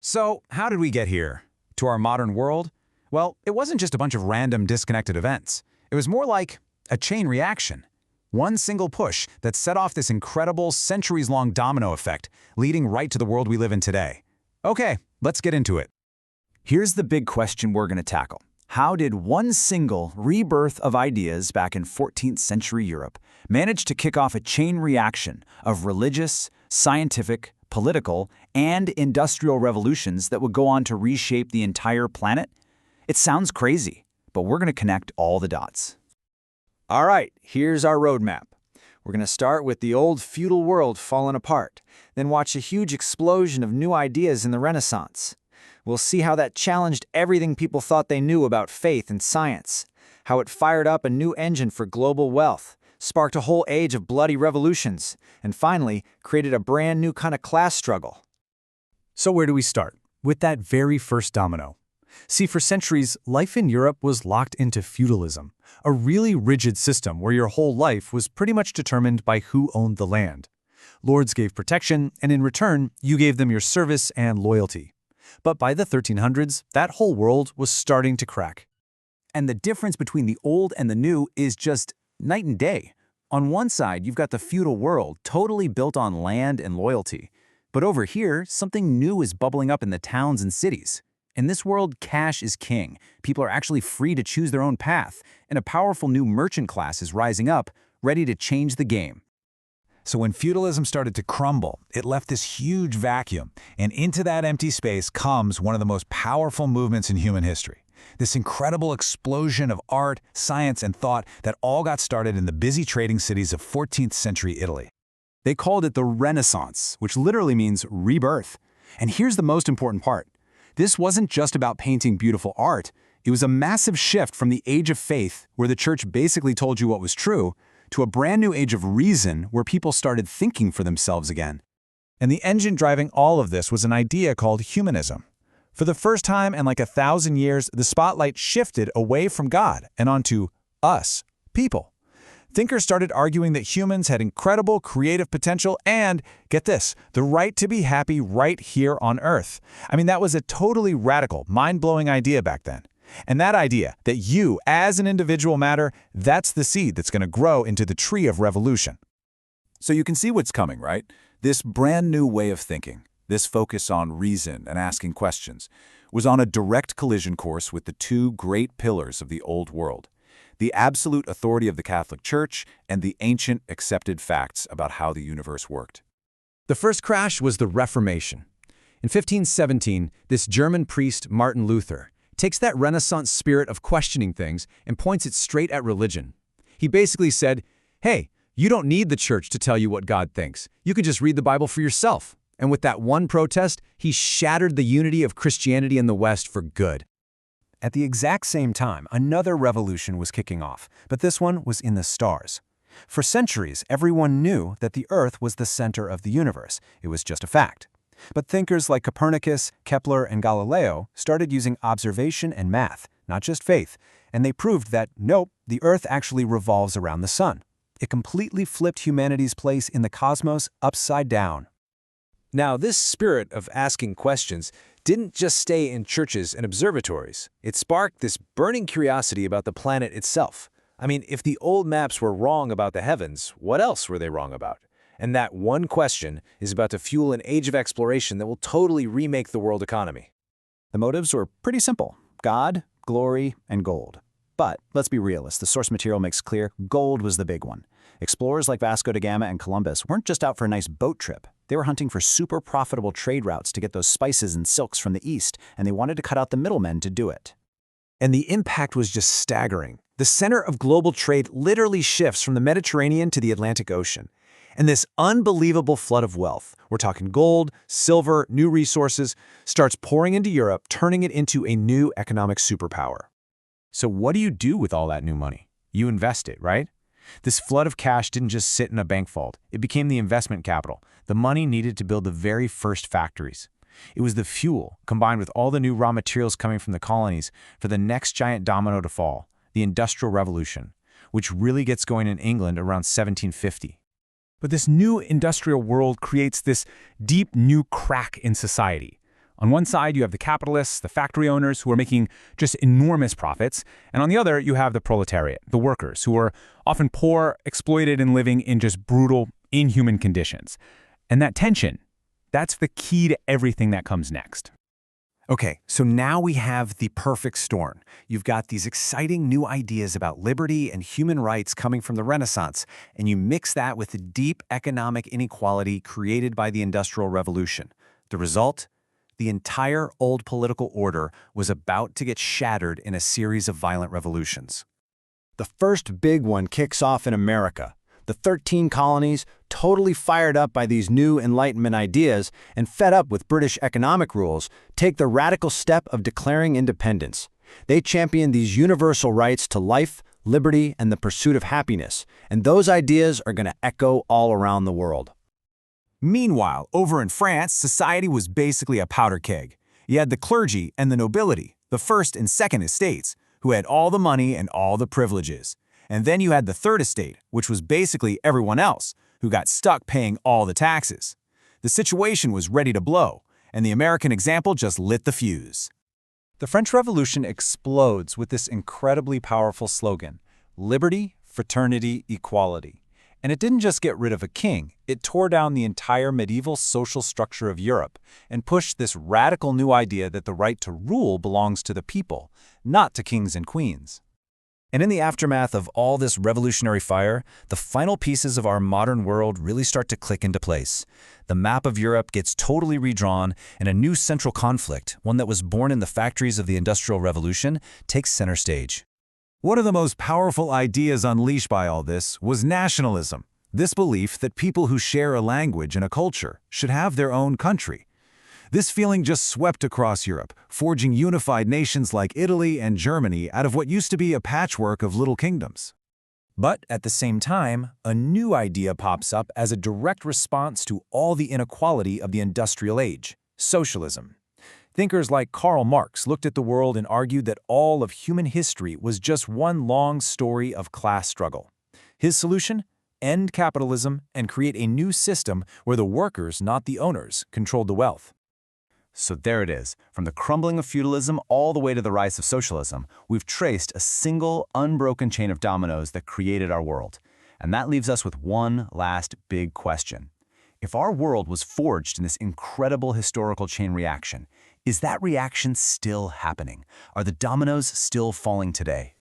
So, how did we get here? To our modern world? Well, it wasn't just a bunch of random disconnected events. It was more like a chain reaction. One single push that set off this incredible centuries-long domino effect, leading right to the world we live in today. Okay, let's get into it. Here's the big question we're going to tackle. How did one single rebirth of ideas back in 14th century Europe manage to kick off a chain reaction of religious, scientific, political, and industrial revolutions that would go on to reshape the entire planet? It sounds crazy, but we're going to connect all the dots. All right, here's our roadmap. We're going to start with the old feudal world falling apart, then watch a huge explosion of new ideas in the Renaissance. We'll see how that challenged everything people thought they knew about faith and science, how it fired up a new engine for global wealth, sparked a whole age of bloody revolutions, and finally created a brand new kind of class struggle. So where do we start? With that very first domino. See, for centuries, life in Europe was locked into feudalism, a really rigid system where your whole life was pretty much determined by who owned the land. Lords gave protection, and in return, you gave them your service and loyalty. But by the 1300s, that whole world was starting to crack. And the difference between the old and the new is just night and day. On one side, you've got the feudal world, totally built on land and loyalty. But over here, something new is bubbling up in the towns and cities. In this world, cash is king. People are actually free to choose their own path, and a powerful new merchant class is rising up, ready to change the game. So when feudalism started to crumble, it left this huge vacuum, and into that empty space comes one of the most powerful movements in human history. This incredible explosion of art, science, and thought that all got started in the busy trading cities of 14th century Italy. They called it the Renaissance, which literally means rebirth. And here's the most important part. This wasn't just about painting beautiful art. It was a massive shift from the age of faith, where the church basically told you what was true, to a brand new age of reason where people started thinking for themselves again. And the engine driving all of this was an idea called humanism. For the first time in like 1,000 years, the spotlight shifted away from God and onto us, people. Thinkers started arguing that humans had incredible creative potential and, get this, the right to be happy right here on Earth. I mean, that was a totally radical, mind-blowing idea back then. And that idea, that you, as an individual matter, that's the seed that's going to grow into the tree of revolution. So you can see what's coming, right? This brand new way of thinking, this focus on reason and asking questions, was on a direct collision course with the two great pillars of the old world: the absolute authority of the Catholic Church and the ancient accepted facts about how the universe worked. The first crash was the Reformation. In 1517, this German priest, Martin Luther, takes that Renaissance spirit of questioning things and points it straight at religion. He basically said, hey, you don't need the church to tell you what God thinks. You can just read the Bible for yourself. And with that one protest, he shattered the unity of Christianity in the West for good. At the exact same time, another revolution was kicking off, but this one was in the stars. For centuries, everyone knew that the Earth was the center of the universe. It was just a fact. But thinkers like Copernicus, Kepler, and Galileo started using observation and math, not just faith, and they proved that, nope, the Earth actually revolves around the sun. It completely flipped humanity's place in the cosmos upside down. Now, this spirit of asking questions didn't just stay in churches and observatories. It sparked this burning curiosity about the planet itself. I mean, if the old maps were wrong about the heavens, what else were they wrong about? And that one question is about to fuel an age of exploration that will totally remake the world economy. The motives were pretty simple: God, glory, and gold. But let's be realists, the source material makes clear gold was the big one. Explorers like Vasco da Gama and Columbus weren't just out for a nice boat trip. They were hunting for super profitable trade routes to get those spices and silks from the East, and they wanted to cut out the middlemen to do it. And the impact was just staggering. The center of global trade literally shifts from the Mediterranean to the Atlantic Ocean. And this unbelievable flood of wealth, we're talking gold, silver, new resources, starts pouring into Europe, turning it into a new economic superpower. So what do you do with all that new money? You invest it, right? This flood of cash didn't just sit in a bank vault. It became the investment capital, the money needed to build the very first factories. It was the fuel, combined with all the new raw materials coming from the colonies, for the next giant domino to fall, the Industrial Revolution, which really gets going in England around 1750. But this new industrial world creates this deep new crack in society. On one side, you have the capitalists, the factory owners, who are making just enormous profits, and on the other, you have the proletariat, the workers, who are often poor, exploited, and living in just brutal, inhuman conditions. And that tension, that's the key to everything that comes next. Okay, so now we have the perfect storm. You've got these exciting new ideas about liberty and human rights coming from the Renaissance, and you mix that with the deep economic inequality created by the Industrial Revolution. The result? The entire old political order was about to get shattered in a series of violent revolutions. The first big one kicks off in America. The 13 colonies, totally fired up by these new Enlightenment ideas and fed up with British economic rules, take the radical step of declaring independence. They champion these universal rights to life, liberty, and the pursuit of happiness, and those ideas are going to echo all around the world. Meanwhile, over in France, society was basically a powder keg. You had the clergy and the nobility, the first and second estates, who had all the money and all the privileges. And then you had the third estate, which was basically everyone else, who got stuck paying all the taxes. The situation was ready to blow, and the American example just lit the fuse. The French Revolution explodes with this incredibly powerful slogan, liberty, fraternity, equality. And it didn't just get rid of a king, it tore down the entire medieval social structure of Europe and pushed this radical new idea that the right to rule belongs to the people, not to kings and queens. And in the aftermath of all this revolutionary fire, the final pieces of our modern world really start to click into place. The map of Europe gets totally redrawn, and a new central conflict, one that was born in the factories of the Industrial Revolution, takes center stage. One of the most powerful ideas unleashed by all this was nationalism, this belief that people who share a language and a culture should have their own country. This feeling just swept across Europe, forging unified nations like Italy and Germany out of what used to be a patchwork of little kingdoms. But at the same time, a new idea pops up as a direct response to all the inequality of the industrial age: socialism. Thinkers like Karl Marx looked at the world and argued that all of human history was just one long story of class struggle. His solution? End capitalism and create a new system where the workers, not the owners, controlled the wealth. So there it is. From the crumbling of feudalism all the way to the rise of socialism, we've traced a single, unbroken chain of dominoes that created our world. And that leaves us with one last big question. If our world was forged in this incredible historical chain reaction, is that reaction still happening? Are the dominoes still falling today?